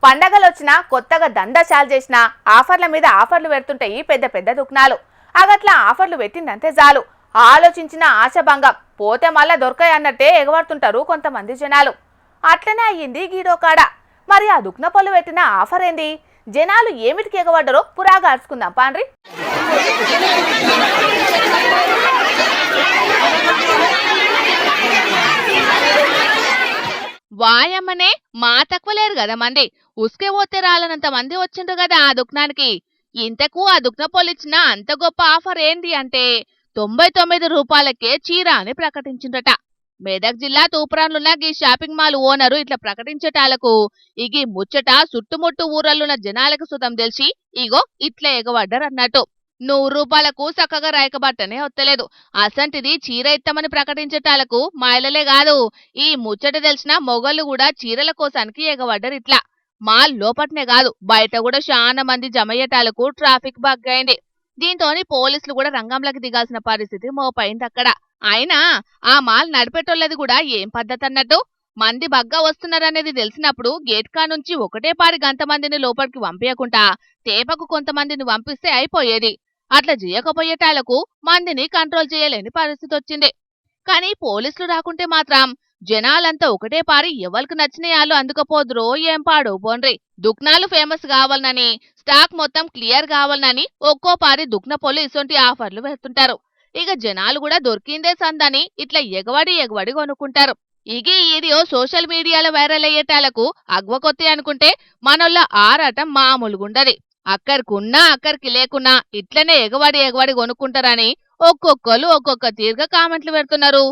పండగలొచ్చినా కొత్తగా దందశాలు చేసినా ఆఫర్ల మీద ఆఫర్లు పెడుతుంటాయి పెద్ద పెద్ద దుకాణాలు. అగట్లా ఆఫర్లు పెట్టిందంటే చాలు ఆలోచించిన ఆశభంగం పోతే మళ్ళా దొరకాయి అన్నట్టే ఎగబడుతుంటారు కొంతమంది జనాలు. అట్లనే అయ్యింది గీడోకాడ. మరి ఆ దుక్న పొల్లు పెట్టిన ఆఫర్ ఏంది, జనాలు ఏమిటికి ఎగబడ్డరో పురాగా అరుచుకుందాం పాండ్రి. వాయమ్మనే మా తక్కువ లేరు కదా మంది, ఉసుకే పోతే రాలనంత మంది వచ్చిండ్రు కదా ఆ దుకాణానికి. ఇంతకు ఆ దుకాణ పొలిచ్చిన అంత గొప్ప ఆఫర్ ఏంది అంటే 99 రూపాయలకే చీర అని ప్రకటించిండ్రట. మెదక్ జిల్లా తూప్రాన్లున్న గీ షాపింగ్ మాల్ ఓనరు ఇట్లా ప్రకటించేటాలకు ఇగి ముచ్చట చుట్టుముట్టు ఊరల్లున్న జనాలకు సుతం తెలిసి ఇగో ఇట్లా ఎగబడ్డారన్నట్టు. 100 రూపాయలకు చక్కగా రాయకబట్టనే వత్తలేదు, అసంటిది చీర ఇత్తమని ప్రకటించేటాలకు మహిళలే కాదు ఈ ముచ్చట తెలిసిన మొగళ్ళు కూడా చీరల కోసానికి ఎగబడ్డారు. ఇట్లా మాల్ లోపట్నే కాదు బయట కూడా చాలా మంది జమయ్యేటాలకు ట్రాఫిక్ బగ్గైంది. దీంతోని పోలీసులు కూడా రంగంలోకి దిగాల్సిన పరిస్థితి మోపైంది అక్కడ. అయినా ఆ మాల్ నడిపేటోళ్ళది కూడా ఏం పద్ధతి అన్నట్టు. మంది బగ్గా వస్తున్నారనేది తెలిసినప్పుడు గేట్ కా నుంచి ఒకటే పారి గంతమందిని లోపలికి పంపించకుండా తేపకు కొంతమందిని పంపిస్తే అయిపోయేది. అట్లా చేయకపోయేటాలకు మందిని కంట్రోల్ చేయలేని పరిస్థితి వచ్చింది. కానీ పోలీసులు రాకుంటే మాత్రం జనాలంతా ఒకటే పారి ఎవరికి నచ్చినయాలు అందుకపోదురో ఏం పాడో పోన్రి. దుక్నాలు ఫేమస్ కావాలనని, స్టాక్ మొత్తం క్లియర్ కావాలనని ఒక్కో పారి దుక్న పొలి ఇసొంటి ఆఫర్లు పెడుతుంటారు. ఇక జనాలు కూడా దొరికిందే సందని ఇట్లా ఎగవడి కొనుక్కుంటారు. ఇగి వీడియో సోషల్ మీడియాలో వైరల్ అయ్యేటాలకు అగ్వకొత్తి అనుకుంటే మనోళ్ళ ఆరాటం మామూలుగుండది. అక్కడికున్నా అక్కడికి లేకున్నా ఇట్లనే ఎగవడి కొనుక్కుంటారని ఒక్కొక్కరు ఒక్కొక్క తీరుగా కామెంట్లు పెడుతున్నారు.